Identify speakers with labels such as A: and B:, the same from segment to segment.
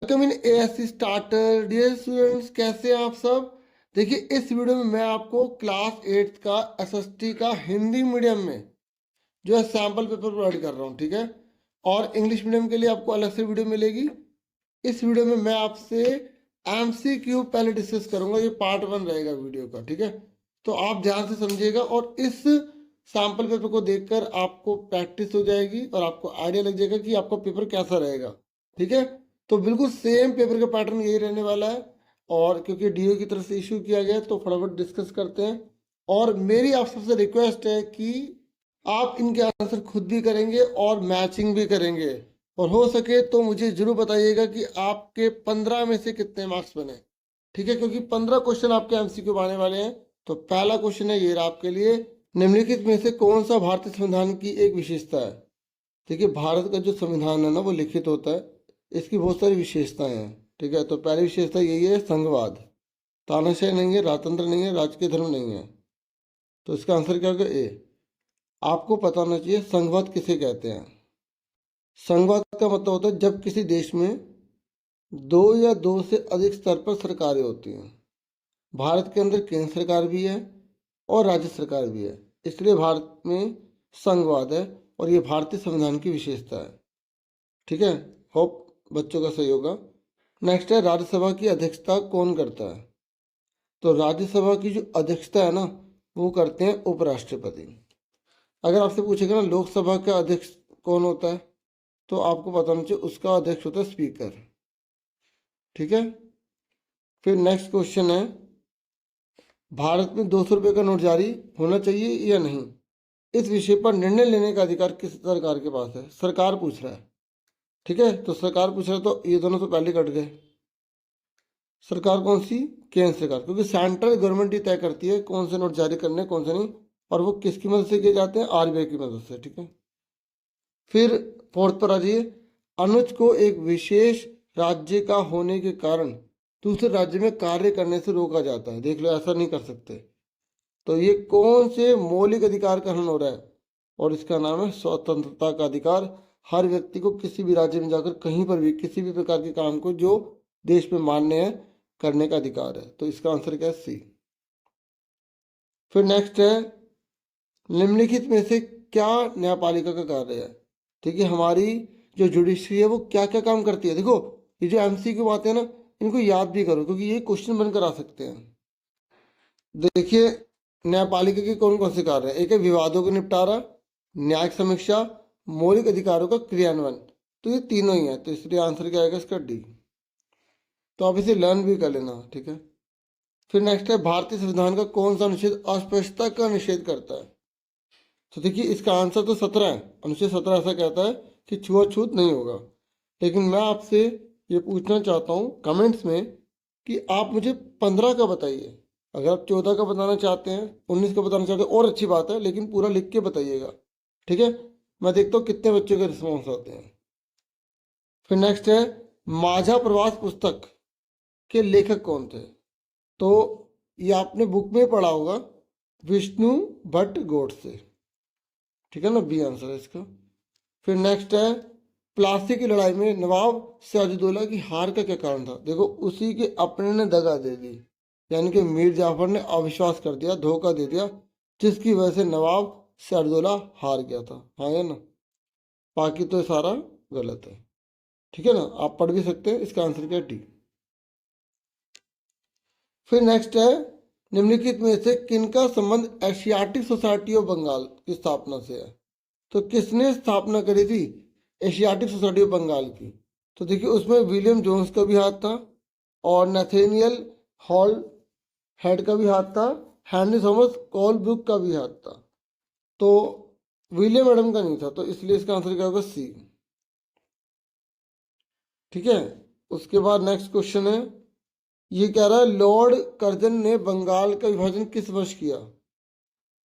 A: Welcome in ASC starter. Dear students, कैसे हैं आप सब। देखिए, इस वीडियो में मैं आपको क्लास 8 का एसएसटी का हिंदी मीडियम में जो है सैम्पल पेपर प्रोवाइड कर रहा हूँ, ठीक है। और इंग्लिश मीडियम के लिए आपको अलग से वीडियो मिलेगी। इस वीडियो में मैं आपसे एमसीक्यू पहले डिस्कस करूंगा, ये पार्ट 1 रहेगा वीडियो का, ठीक है। तो आप ध्यान से समझिएगा और इस सैम्पल पेपर को देखकर आपको प्रैक्टिस हो जाएगी और आपको आइडिया लग जाएगा कि आपका पेपर कैसा रहेगा, ठीक है। तो बिल्कुल सेम पेपर का पैटर्न यही रहने वाला है। और क्योंकि डीओ की तरफ से इशू किया गया है तो फटाफट डिस्कस करते हैं। और मेरी आप सबसे रिक्वेस्ट है कि आप इनके आंसर खुद भी करेंगे और मैचिंग भी करेंगे। और हो सके तो मुझे जरूर बताइएगा कि आपके 15 में से कितने मार्क्स बने, ठीक है। क्योंकि 15 क्वेश्चन आपके एमसीक्यू आने वाले हैं। तो पहला क्वेश्चन है ये रहा आपके लिए। निम्नलिखित में से कौन सा भारतीय संविधान की एक विशेषता है। देखिए, भारत का जो संविधान है ना वो लिखित होता है, इसकी बहुत सारी विशेषताएं हैं, ठीक है। तो पहली विशेषता यही है संघवाद, तानाशाही नहीं है, राजतंत्र नहीं है, राजकीय धर्म नहीं है। तो इसका आंसर क्या होगा, ए। आपको पता होना चाहिए संघवाद किसे कहते हैं। संघवाद का मतलब होता है जब किसी देश में दो या दो से अधिक स्तर पर सरकारें होती हैं। भारत के अंदर केंद्र सरकार भी है और राज्य सरकार भी है, इसलिए भारत में संघवाद है और ये भारतीय संविधान की विशेषता है, ठीक है। होप बच्चों का सही होगा। नेक्स्ट है राज्यसभा की अध्यक्षता कौन करता है। तो राज्यसभा की जो अध्यक्षता है ना वो करते हैं उपराष्ट्रपति। अगर आपसे पूछेगा ना लोकसभा का अध्यक्ष कौन होता है तो आपको पता होना चाहिए उसका अध्यक्ष होता है स्पीकर, ठीक है। फिर नेक्स्ट क्वेश्चन है भारत में 200 रुपये का नोट जारी होना चाहिए या नहीं। इस विषय पर निर्णय लेने का अधिकार किस सरकार के पास है। सरकार पूछ रहा है, ठीक है। तो सरकार पूछ रहा है तो ये दोनों तो पहले कट गए। सरकार कौन सी, केंद्र सरकार, क्योंकि सेंट्रल गवर्नमेंट ही तय करती है कौन से नोट जारी करने कौन से नहीं, और वो किसकी मदद से किए जाते हैं, आरबीआई की मदद से, ठीक है। फिर फोर्थ पर आ जाइए। अनुज को एक विशेष राज्य का होने के कारण दूसरे राज्य में कार्य करने से रोका जाता है। देख लो, ऐसा नहीं कर सकते। तो ये कौन से मौलिक अधिकार का हनन हो रहा है, और इसका नाम है स्वतंत्रता का अधिकार। हर व्यक्ति को किसी भी राज्य में जाकर कहीं पर भी किसी भी प्रकार के काम को जो देश में मान्य है करने का अधिकार है। तो इसका आंसर क्या है, सी। फिर नेक्स्ट है निम्नलिखित में से क्या न्यायपालिका का कार्य है। ठीक है, हमारी जो जुडिशरी है वो क्या क्या काम करती है। देखो, ये जो एमसीक्यू आते हैं ना इनको याद भी करो क्योंकि ये क्वेश्चन बनकर आ सकते हैं। देखिए, न्यायपालिका के कौन कौन से कार्य है। एक है विवादों का निपटारा, न्यायिक समीक्षा, मौलिक अधिकारों का क्रियान्वयन। तो ये तीनों ही है, तो इसलिए आंसर क्या आएगा इसका, डी। तो आप इसे लर्न भी कर लेना, ठीक है। फिर नेक्स्ट है भारतीय संविधान का कौन सा अनुच्छेद अस्पष्टता का निषेध करता है। तो देखिए, इसका आंसर तो 17 है। अनुच्छेद 17 ऐसा कहता है कि छुआछूत नहीं होगा। लेकिन मैं आपसे ये पूछना चाहता हूँ कमेंट्स में कि आप मुझे 15 का बताइए। अगर आप 14 का बताना चाहते हैं, 19 का बताना चाहते हैं और अच्छी बात है, लेकिन पूरा लिख के बताइएगा, ठीक है। मैं देखता हूँ कितने बच्चों के रिस्पॉन्स आते हैं। फिर नेक्स्ट है माझा प्रवास पुस्तक के लेखक कौन थे। तो ये आपने बुक में पढ़ा होगा, विष्णु भट्ट गोडसे, ठीक है ना, बी आंसर है इसका। फिर नेक्स्ट है प्लासी की लड़ाई में नवाब सिराजुद्दौला की हार का क्या कारण था। देखो, उसी के अपने ने दगा दे दी, यानी कि मीर जाफर ने अविश्वास कर दिया, धोखा दे दिया, जिसकी वजह से नवाब सिराजुद्दौला हार गया था। हाँ है ना, बाकी तो सारा गलत है, ठीक है ना। आप पढ़ भी सकते हैं, इसका आंसर क्या है, डी। फिर नेक्स्ट है निम्नलिखित में से किनका संबंध एशियाटिक सोसाइटी ऑफ बंगाल की स्थापना से है। तो किसने स्थापना करी थी एशियाटिक सोसाइटी ऑफ बंगाल की। तो देखिए, उसमें विलियम जोन्स का भी हाथ था और नेथेनियल हॉल हेड का भी हाथ था, हेनरी थॉमस कोलब्रुक का भी हाथ था। तो विलियम एडम का नहीं था, तो इसलिए इसका आंसर क्या होगा, सी, ठीक है। उसके बाद नेक्स्ट क्वेश्चन है, ये कह रहा है लॉर्ड कर्जन ने बंगाल का विभाजन किस वर्ष किया।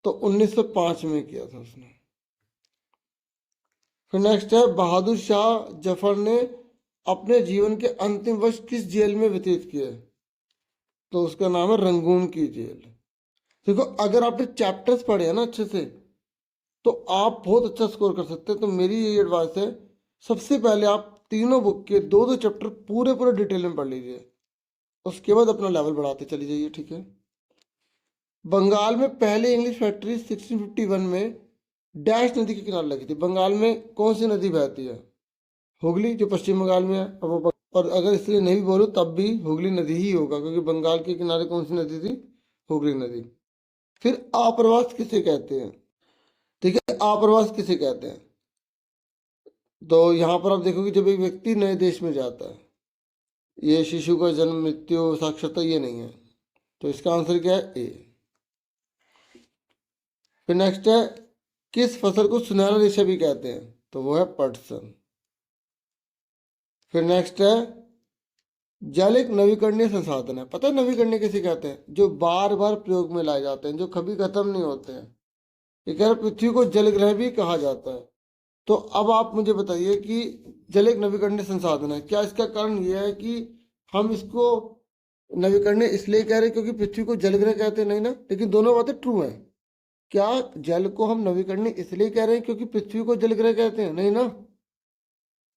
A: तो 1905 में किया था उसने। फिर नेक्स्ट है बहादुर शाह जफर ने अपने जीवन के अंतिम वर्ष किस जेल में व्यतीत किए। तो उसका नाम है रंगून की जेल। देखो, अगर आपने चैप्टर्स पढ़े हैं ना अच्छे से तो आप बहुत अच्छा स्कोर कर सकते हैं। तो मेरी यही एडवाइस है, सबसे पहले आप तीनों बुक के दो दो चैप्टर पूरे पूरे डिटेल में पढ़ लीजिए, उसके बाद अपना लेवल बढ़ाते चली जाइए, ठीक है। बंगाल में पहले इंग्लिश फैक्ट्री 1651 में डैश नदी के किनारे लगी थी। बंगाल में कौन सी नदी बहती है? हुगली, जो पश्चिम बंगाल में है। और अगर इसलिए नहीं भी बोलूँ तब भी हुगली नदी ही होगा, क्योंकि बंगाल के किनारे कौन सी नदी थी? हुगली नदी। फिर आप्रवास किसे कहते हैं? ठीक है, आप्रवास किसे कहते हैं? तो यहाँ पर आप देखोगे जब एक व्यक्ति नए देश में जाता है, ये शिशु का जन्म, मृत्यु, साक्षरता ये नहीं है, तो इसका आंसर क्या है? ए। फिर नेक्स्ट है, किस फसल को सुनहरा रेशा भी कहते हैं? तो वो है पटसन। फिर नेक्स्ट है, जल एक नवीकरणीय संसाधन है। पता है नवीकरणीय किसे कहते हैं? जो बार बार प्रयोग में लाए जाते हैं, जो कभी खत्म नहीं होते हैं। ये कह रहे पृथ्वी को जल ग्रह भी कहा जाता है। तो अब आप मुझे बताइए कि जल एक नवीकरणीय संसाधन है, क्या इसका कारण यह है कि हम इसको नवीकरणीय इसलिए कह रहे हैं क्योंकि पृथ्वी को जल ग्रह कहते हैं? नहीं ना, लेकिन दोनों बातें ट्रू हैं। क्या जल को हम नवीकरणीय इसलिए कह रहे हैं क्योंकि पृथ्वी को जल ग्रह कहते हैं? नहीं ना,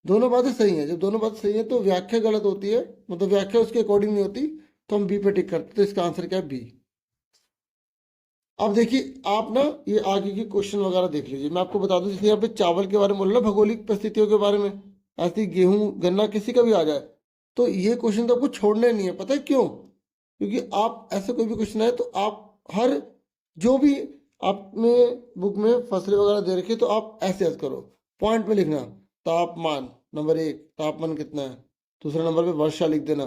A: दोनों बातें सही हैं। जब दोनों बातें सही हैं तो व्याख्या गलत होती है, मतलब व्याख्या उसके अकॉर्डिंग नहीं होती, तो हम बी पे टिक करते। तो इसका आंसर क्या है? बी। अब देखिए आप ना ये आगे की क्वेश्चन वगैरह देख लीजिए। मैं आपको बता दूं, जैसे यहाँ पे चावल के बारे में बोल रहा, भौगोलिक परिस्थितियों के बारे में, ऐसे गेहूं गन्ना किसी का भी आ जाए तो ये क्वेश्चन तो आपको छोड़ना ही नहीं है। पता है क्यों? क्योंकि आप ऐसे कोई भी क्वेश्चन आए तो आप हर जो भी आपने बुक में फसलें वगैरह दे रखी है तो आप ऐसे याद करो, पॉइंट में लिखना। तापमान नंबर 1, तापमान कितना है। दूसरे नंबर पे वर्षा लिख देना।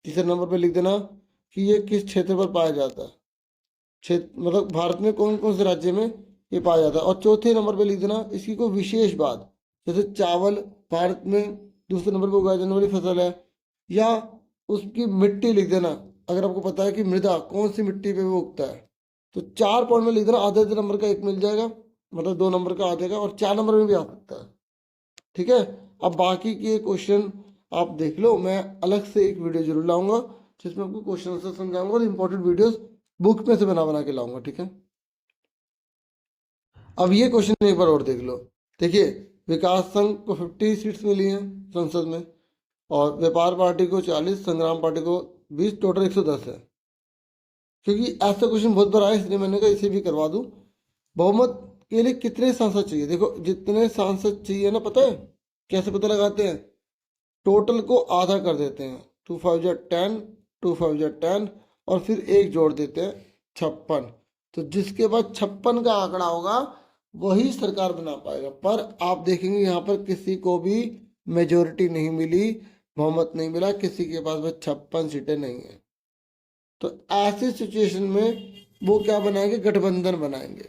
A: तीसरे नंबर पे लिख देना कि ये किस क्षेत्र पर पाया जाता है, क्षेत्र मतलब भारत में कौन कौन से राज्य में ये पाया जाता है। और चौथे नंबर पे लिख देना इसकी कोई विशेष बात, जैसे चावल भारत में दूसरे नंबर पर उगाई जाने वाली फसल है, या उसकी मिट्टी लिख देना। अगर आपको पता है कि मृदा कौन सी मिट्टी पे वो उगता है तो 4 पॉइंट में लिख देना। आधे आधे नंबर का एक मिल जाएगा, मतलब 2 नंबर का आ जाएगा, और 4 नंबर में भी आ सकता है, ठीक है। अब बाकी के क्वेश्चन आप देख लो, मैं अलग से एक वीडियो जरूर लाऊंगा जिसमें आपको क्वेश्चन आंसर समझाऊंगा, और इंपॉर्टेंट वीडियोस बुक में से बना बना के लाऊंगा, ठीक है। अब ये क्वेश्चन एक बार और देख लो। देखिए, विकास संघ को 50 सीट्स मिली हैं संसद में, और व्यापार पार्टी को 40, संग्राम पार्टी को 20, टोटल 110 है। क्योंकि ऐसा क्वेश्चन बहुत बार आया इसलिए मैंने कहा इसे भी करवा दूं। बहुमत के लिए कितने सांसद चाहिए? देखो जितने सांसद चाहिए ना, पता है कैसे पता लगाते हैं? टोटल को आधा कर देते हैं, 2 5 10, 2 5 10, और फिर एक जोड़ देते हैं 56। तो जिसके बाद 56 का आंकड़ा होगा वही सरकार बना पाएगा। पर आप देखेंगे यहाँ पर किसी को भी मेजोरिटी नहीं मिली, बहुमत नहीं मिला, किसी के पास बस 56 सीटें नहीं है। तो ऐसी सिचुएशन में वो क्या बनाएंगे? गठबंधन बनाएंगे।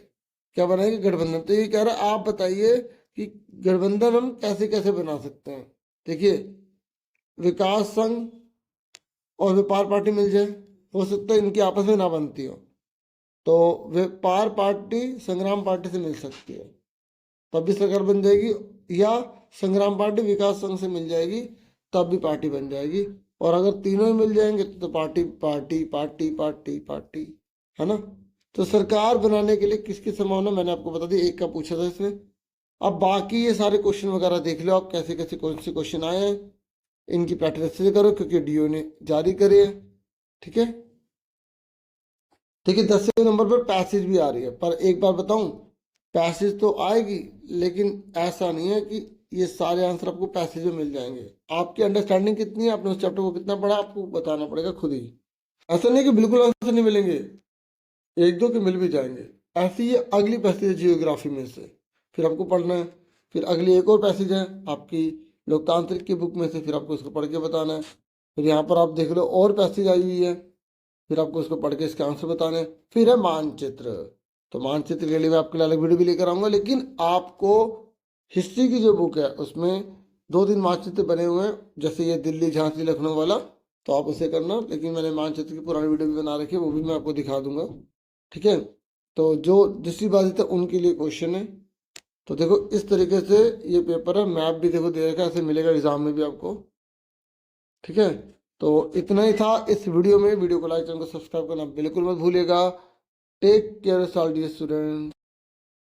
A: क्या बनाएंगे? गठबंधन। तो ये कह रहा है आप बताइए कि गठबंधन हम कैसे कैसे बना सकते हैं। देखिए, विकास संघ और व्यापार पार्टी मिल जाए, हो सकता है इनकी आपस में ना बनती हो, तो व्यापार पार्टी संग्राम पार्टी से मिल सकती है, तब भी सरकार बन जाएगी। या संग्राम पार्टी विकास संघ से मिल जाएगी, तब भी पार्टी बन जाएगी। और अगर तीनों ही मिल जाएंगे तो party party party party party, है ना। तो सरकार बनाने के लिए किसकी संभावना मैंने आपको बता दी, एक का पूछा था इसमें। अब बाकी ये सारे क्वेश्चन वगैरह देख लो आप, कैसे कैसे कौन से क्वेश्चन आए हैं, इनकी प्रैक्टिस अच्छे से करो क्योंकि डीओ ने जारी करे है, ठीक है। देखिए 10वें नंबर पर पैसेज भी आ रही है, पर एक बार बताऊं, पैसेज तो आएगी लेकिन ऐसा नहीं है कि ये सारे आंसर आपको पैसेज में मिल जाएंगे। आपकी अंडरस्टैंडिंग कितनी है, आपने उस चैप्टर को कितना पढ़ा, आपको बताना पड़ेगा खुद ही। ऐसा नहीं कि बिल्कुल आंसर नहीं मिलेंगे, एक दो के मिल भी जाएंगे। ऐसी ये अगली पैसेज है जियोग्राफी में से, फिर आपको पढ़ना है। फिर अगली एक और पैसेज है आपकी लोकतांत्रिक की बुक में से, फिर आपको उसको पढ़ के बताना है। फिर यहाँ पर आप देख लो और पैसेज आई हुई है, फिर आपको उसको पढ़ के इसके आंसर बताने हैं। फिर है मानचित्र, तो मानचित्र के लिए मैं आपके लिए अलग वीडियो भी लेकर आऊंगा, लेकिन आपको हिस्ट्री की जो बुक है उसमें 2-3 मानचित्र बने हुए हैं, जैसे ये दिल्ली झांसी लखनऊ वाला, तो आप उसे करना। लेकिन मैंने मानचित्र की पुरानी वीडियो भी बना रखी है, वो भी मैं आपको दिखा दूंगा, ठीक है। तो जो दृष्टिबाधित है उनके लिए क्वेश्चन है। तो देखो इस तरीके से ये पेपर है। मैप भी देखो दे रखा है, ऐसे मिलेगा एग्जाम में भी आपको, ठीक है। तो इतना ही था इस वीडियो में। वीडियो को लाइक, चैनल को सब्सक्राइब करना बिल्कुल मत भूलिएगा। Take care all dear student.